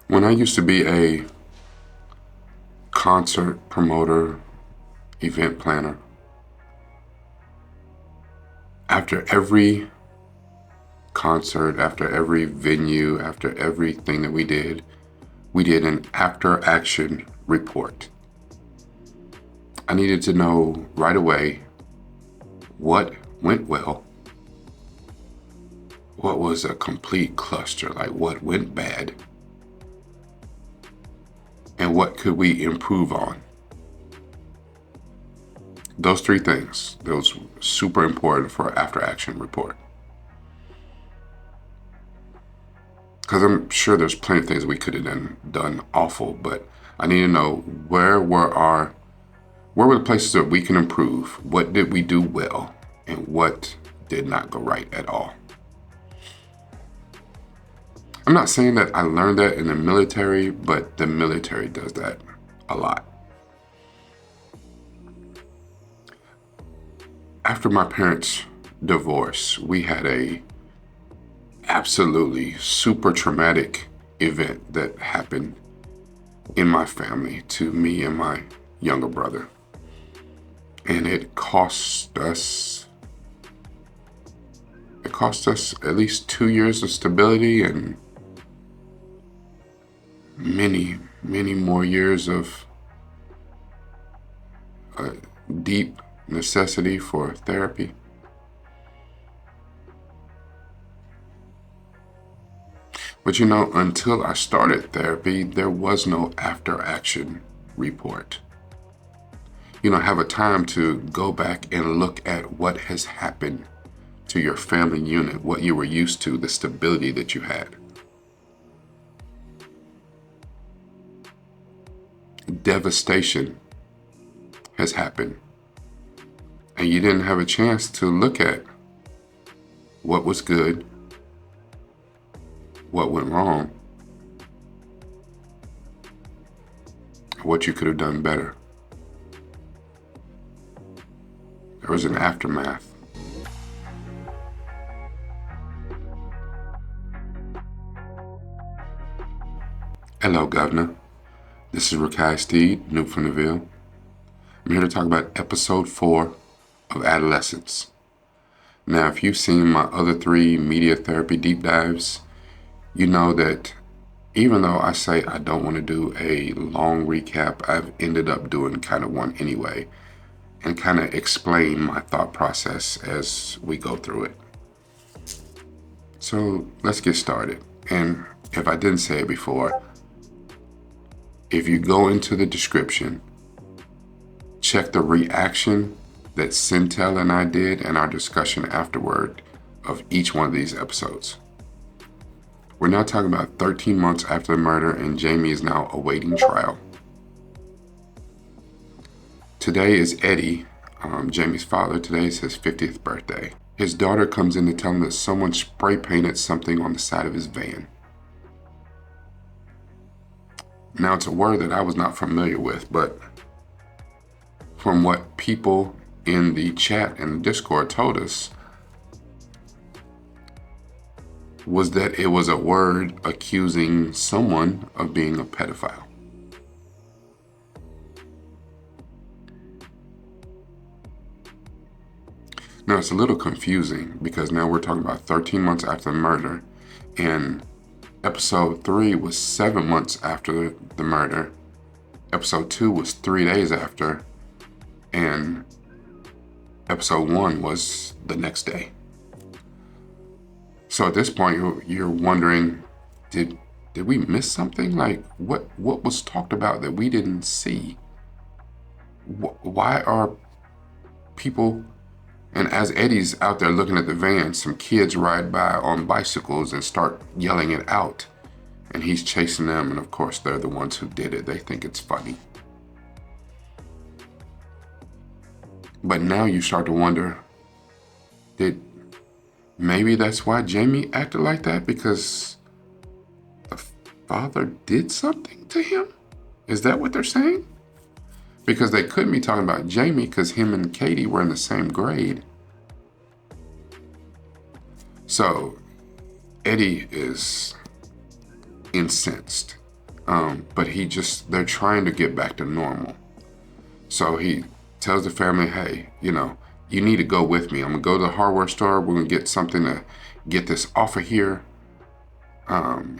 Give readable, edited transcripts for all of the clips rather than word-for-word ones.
When I used to be a concert promoter, event planner, after every concert, after every venue, after everything that we did an after action report. I needed to know right away what went well, what was a complete cluster, like what went bad, and what could we improve on. Those three things, those were super important for an after action report. Because I'm sure there's plenty of things we could have done awful, but I need to know where were the places that we can improve? What did we do well? And what did not go right at all? I'm not saying that I learned that in the military, but the military does that a lot. After my parents' divorce, we had a absolutely super traumatic event that happened in my family to me and my younger brother. And it cost us at least 2 years of stability and many, many more years of deep necessity for therapy. But until I started therapy, there was no after action report. Have a time to go back and look at what has happened to your family unit, what you were used to, the stability that you had. Devastation has happened, and you didn't have a chance to look at what was good, what went wrong, what you could have done better. There was an aftermath. Hello, Governor. This is Rakai Steed, new from the Ville. I'm here to talk about episode 4 of Adolescence. Now, if you've seen my other 3 media therapy deep dives, you know that even though I say I don't want to do a long recap, I've ended up doing kind of one anyway and kind of explain my thought process as we go through it. So let's get started. And if I didn't say it before, if you go into the description, check the reaction that Centel and I did and our discussion afterward of each one of these episodes. We're now talking about 13 months after the murder, and Jamie is now awaiting trial. Today is Eddie, Jamie's father. Today is his 50th birthday. His daughter comes in to tell him that someone spray painted something on the side of his van. Now, it's a word that I was not familiar with, but from what people in the chat and the Discord told us, was that it was a word accusing someone of being a pedophile. Now, it's a little confusing because now we're talking about 13 months after the murder, and episode 3 was 7 months after the murder. Episode 2 was 3 days after, and episode 1 was the next day. So at this point, you're wondering, did we miss something? Like, what was talked about that we didn't see? Why are people... And as Eddie's out there looking at the van, some kids ride by on bicycles and start yelling it out. And he's chasing them, and of course, they're the ones who did it. They think it's funny. But now you start to wonder, maybe that's why Jamie acted like that, because the father did something to him? Is that what they're saying? Because they couldn't be talking about Jamie, because him and Katie were in the same grade. So Eddie is incensed. But they're trying to get back to normal. So he tells the family, hey, you need to go with me. I'm going to go to the hardware store. We're going to get something to get this off of here.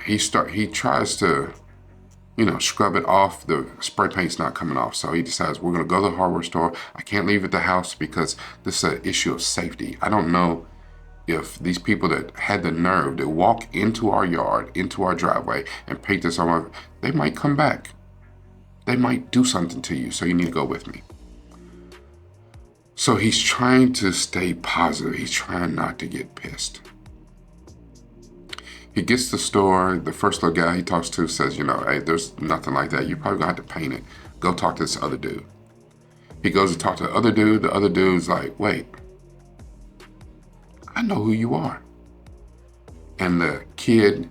He tries to, scrub it off. The spray paint's not coming off. So he decides we're going to go to the hardware store. I can't leave at the house because this is an issue of safety. I don't know if these people that had the nerve to walk into our yard, into our driveway and paint this on, they might come back. They might do something to you. So you need to go with me. So he's trying to stay positive. He's trying not to get pissed. He gets to the store. The first little guy he talks to says, hey, there's nothing like that. You're probably going to have to paint it. Go talk to this other dude. He goes to talk to the other dude. The other dude's like, wait, I know who you are. And the kid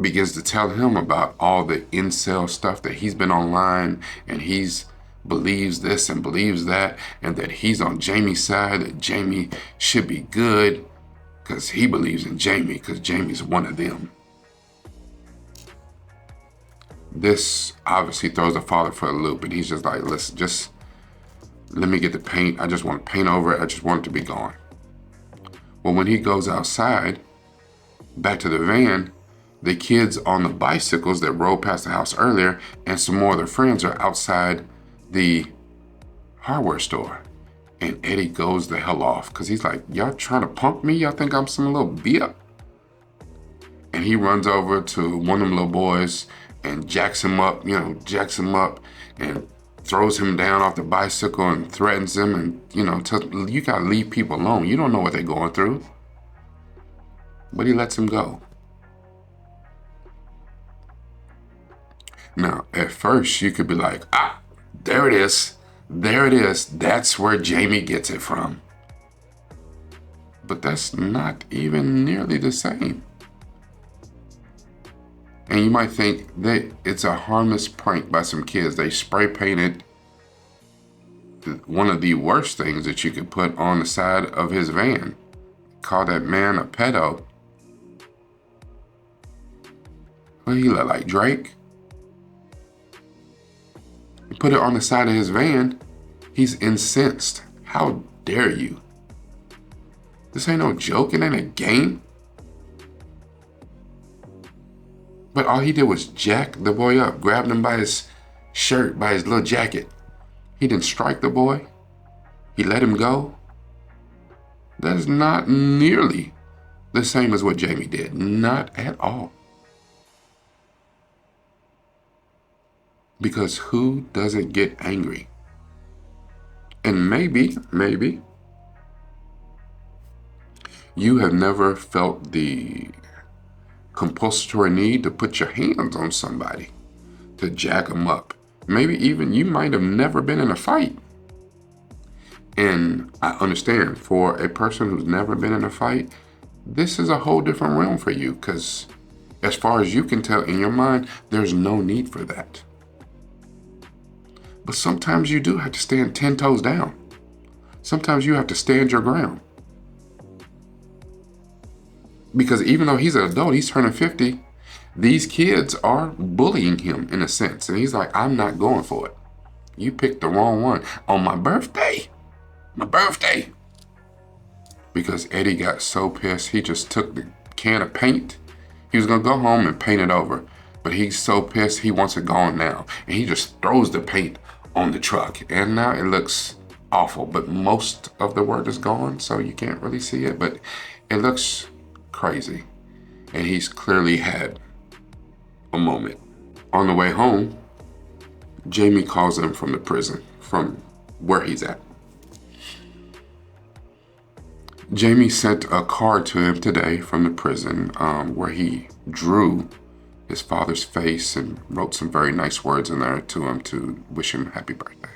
begins to tell him about all the incel stuff that he's been online, and he's believes this and believes that, and that he's on Jamie's side, that Jamie should be good because he believes in Jamie because Jamie's one of them. This obviously throws the father for a loop, and he's just like, listen, just let me get the paint. I just want to paint over it. I just want it to be gone. Well, when he goes outside, back to the van, the kids on the bicycles that rode past the house earlier and some more of their friends are outside the hardware store. And Eddie goes the hell off because he's like, y'all trying to punk me? Y'all think I'm some little beat? And he runs over to one of them little boys and jacks him up and throws him down off the bicycle and threatens him and, tells him, you got to leave people alone. You don't know what they're going through. But he lets him go. Now, at first, you could be like, there it is. There it is. That's where Jamie gets it from. But that's not even nearly the same. And you might think that it's a harmless prank by some kids. They spray painted one of the worst things that you could put on the side of his van. Call that man a pedo. What he look like, Drake? You put it on the side of his van. He's incensed. How dare you? This ain't no joke. It ain't a game. But all he did was jack the boy up, grabbed him by his shirt, by his little jacket. He didn't strike the boy. He let him go. That is not nearly the same as what Jamie did. Not at all. Because who doesn't get angry? And maybe, you have never felt the compulsory need to put your hands on somebody, to jack them up. Maybe even you might have never been in a fight. And I understand, for a person who's never been in a fight, this is a whole different realm for you, because as far as you can tell in your mind, there's no need for that. But sometimes you do have to stand 10 toes down. Sometimes you have to stand your ground. Because even though he's an adult, he's turning 50, these kids are bullying him in a sense. And he's like, I'm not going for it. You picked the wrong one on my birthday. Because Eddie got so pissed, he just took the can of paint. He was going to go home and paint it over. But he's so pissed, he wants it gone now. And he just throws the paint on the truck. And now it looks awful. But most of the work is gone, so you can't really see it. But it looks crazy. And he's clearly had a moment. On the way home, Jamie calls him from the prison, from where he's at. Jamie sent a card to him today from the prison where he drew his father's face and wrote some very nice words in there to him to wish him happy birthday.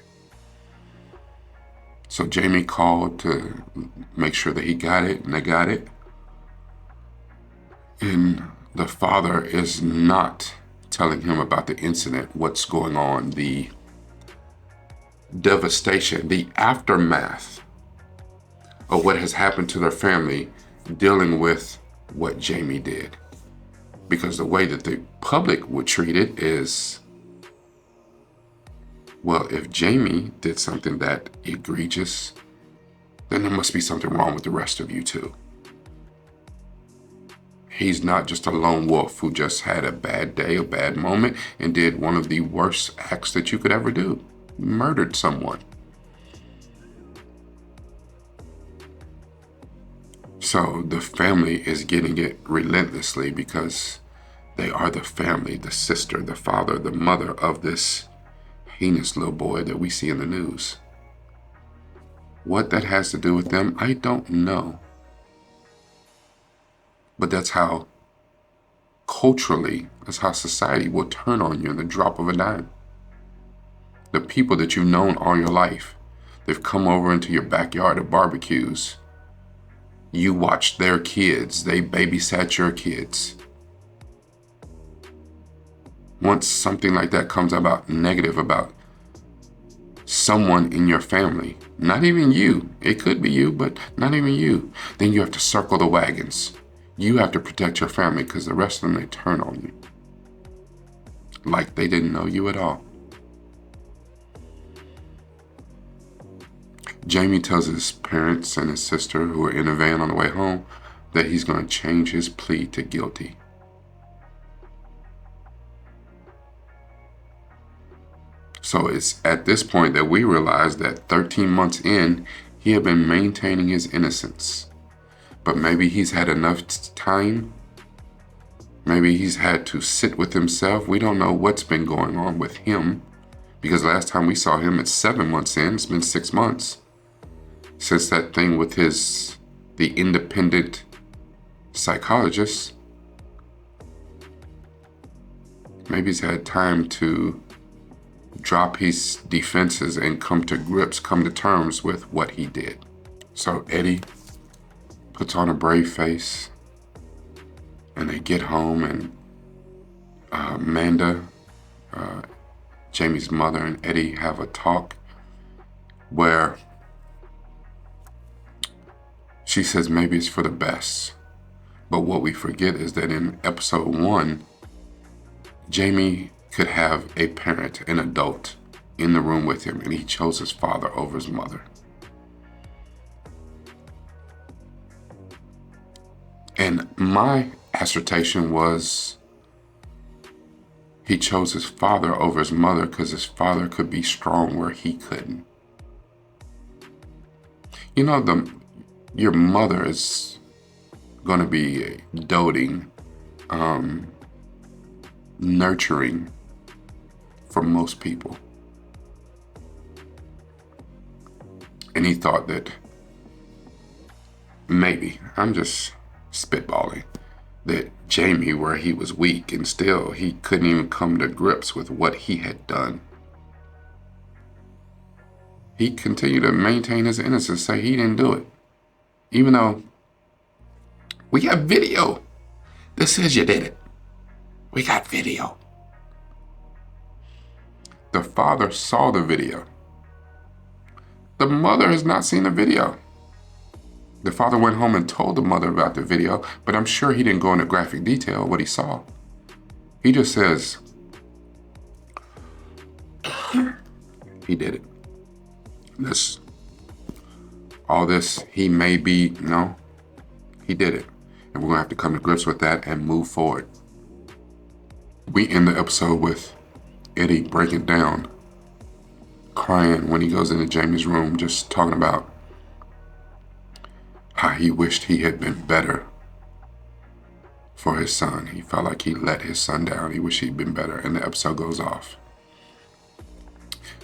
So Jamie called to make sure that he got it, and they got it. And the father is not telling him about the incident, what's going on, the devastation, the aftermath of what has happened to their family dealing with what Jamie did. Because the way that public would treat it is, well, if Jamie did something that egregious, then there must be something wrong with the rest of you too. He's not just a lone wolf who just had a bad day, a bad moment, and did one of the worst acts that you could ever do. Murdered someone. So the family is getting it relentlessly because they are the family, the sister, the father, the mother of this heinous little boy that we see in the news. What that has to do with them, I don't know. But that's how culturally, that's how society will turn on you in the drop of a dime. The people that you've known all your life, they've come over into your backyard at barbecues. You watched their kids, they babysat your kids. Once something like that comes about negative about someone in your family, not even you, it could be you, but not even you, then you have to circle the wagons. You have to protect your family because the rest of them, they turn on you. Like they didn't know you at all. Jamie tells his parents and his sister who are in a van on the way home that he's going to change his plea to guilty. So it's at this point that we realize that 13 months in, he had been maintaining his innocence. But maybe he's had enough time. Maybe he's had to sit with himself. We don't know what's been going on with him because last time we saw him at 7 months in, it's been 6 months since that thing with the independent psychologist. Maybe he's had time to drop his defenses and come to terms with what he did. So Eddie puts on a brave face and they get home, and Amanda, Jamie's mother, and Eddie have a talk where she says maybe it's for the best. But what we forget is that in episode 1, Jamie could have a parent, an adult, in the room with him, and he chose his father over his mother. And my assertion was he chose his father over his mother because his father could be strong where he couldn't. You know, your mother is going to be doting, nurturing for most people. And he thought that maybe, I'm just spitballing, that Jamie, where he was weak and still he couldn't even come to grips with what he had done, he continued to maintain his innocence, say he didn't do it. Even though we got video that says you did it. We got video. The father saw the video. The mother has not seen the video. The father went home and told the mother about the video, but I'm sure he didn't go into graphic detail what he saw. He just says, he did it. He may be, no, he did it. And we're going to have to come to grips with that and move forward. We end the episode with Eddie breaking down, crying when he goes into Jamie's room, just talking about how he wished he had been better for his son. He felt like he let his son down. He wished he'd been better. And the episode goes off.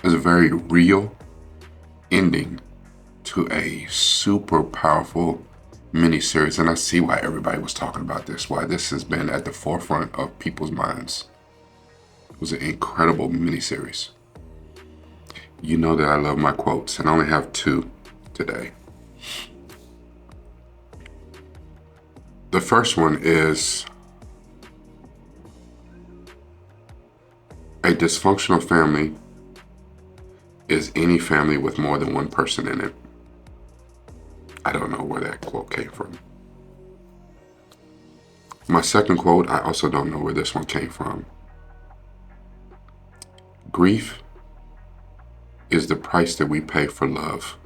It's a very real ending to a super powerful miniseries. And I see why everybody was talking about this, why this has been at the forefront of people's minds. It was an incredible miniseries. You know that I love my quotes, and I only have 2 today. The first one is, a dysfunctional family is any family with more than one person in it. I don't know where that quote came from. My second quote, I also don't know where this one came from. Grief is the price that we pay for love.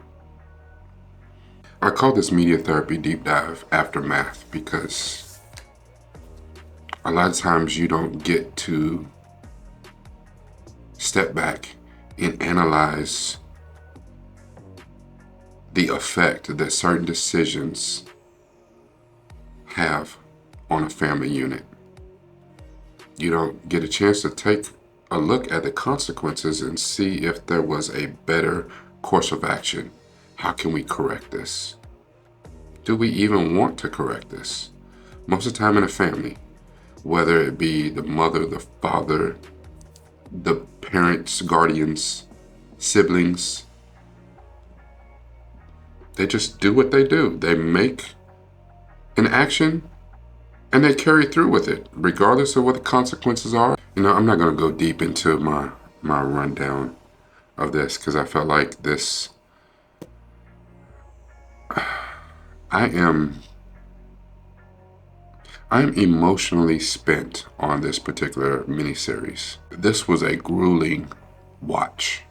I call this media therapy deep dive aftermath because a lot of times you don't get to step back and analyze the effect that certain decisions have on a family unit. You don't get a chance to take a look at the consequences and see if there was a better course of action. How can we correct this? Do we even want to correct this? Most of the time in a family, whether it be the mother, the father, the parents, guardians, siblings, they just do what they do. They make an action and they carry through with it, regardless of what the consequences are. I'm not going to go deep into my rundown of this because I felt like this, I am emotionally spent on this particular miniseries. This was a grueling watch.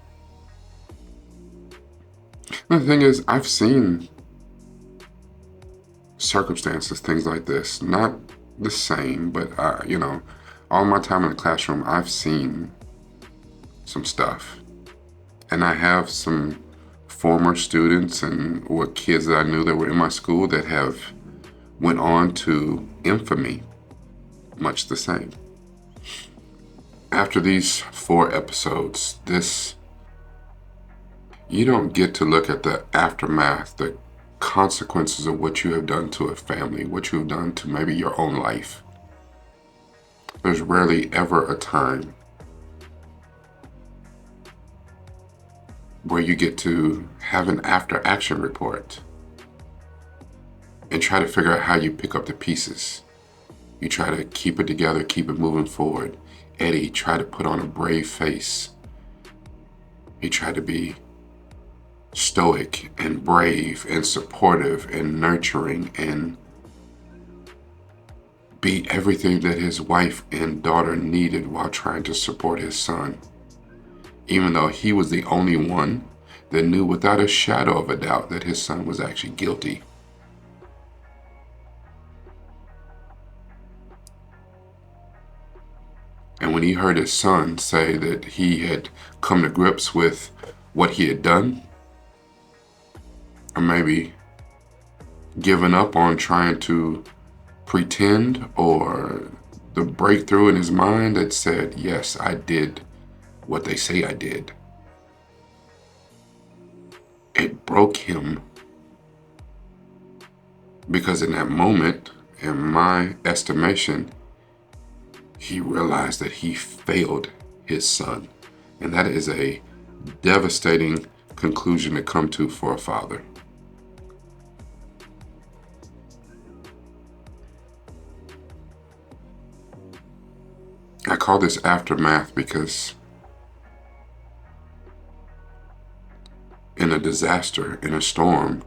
And the thing is, I've seen circumstances, things like this, not the same, but all my time in the classroom, I've seen some stuff. And I have some former students and kids that I knew that were in my school that have went on to infamy, much the same. After these 4 episodes, you don't get to look at the aftermath, the consequences of what you have done to a family, what you have done to maybe your own life. There's rarely ever a time where you get to have an after action report and try to figure out how you pick up the pieces. You try to keep it together, keep it moving forward. Eddie tried to put on a brave face. He tried to be stoic and brave and supportive and nurturing and be everything that his wife and daughter needed while trying to support his son, even though he was the only one that knew without a shadow of a doubt that his son was actually guilty. And when he heard his son say that he had come to grips with what he had done, or maybe given up on trying to pretend, or the breakthrough in his mind that said, yes, I did what they say I did. It broke him because in that moment, in my estimation, he realized that he failed his son. And that is a devastating conclusion to come to for a father. I call this aftermath because in a disaster, in a storm,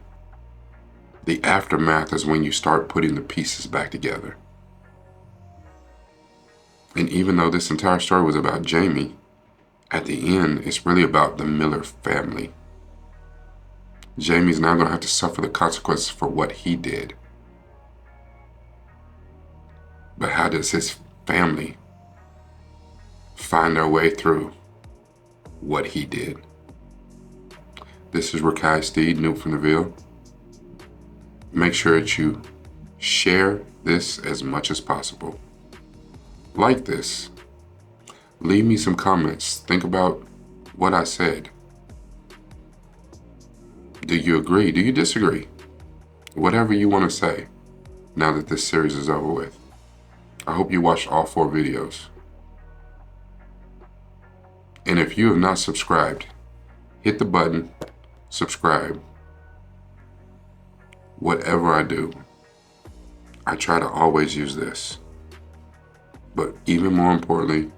the aftermath is when you start putting the pieces back together. And even though this entire story was about Jamie, at the end, it's really about the Miller family. Jamie's now going to have to suffer the consequences for what he did. But how does his family find their way through what he did? This is Rakai Steed, New from the Ville. Make sure that you share this as much as possible. Like this. Leave me some comments. Think about what I said. Do you agree? Do you disagree? Whatever you want to say now that this series is over with. I hope you watched all 4 videos. And if you have not subscribed, hit the button, subscribe. Whatever I do, I try to always use this. But even more importantly,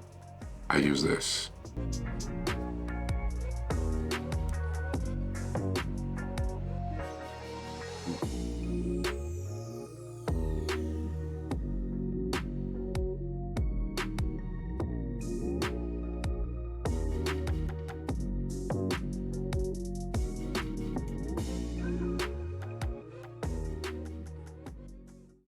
I use this.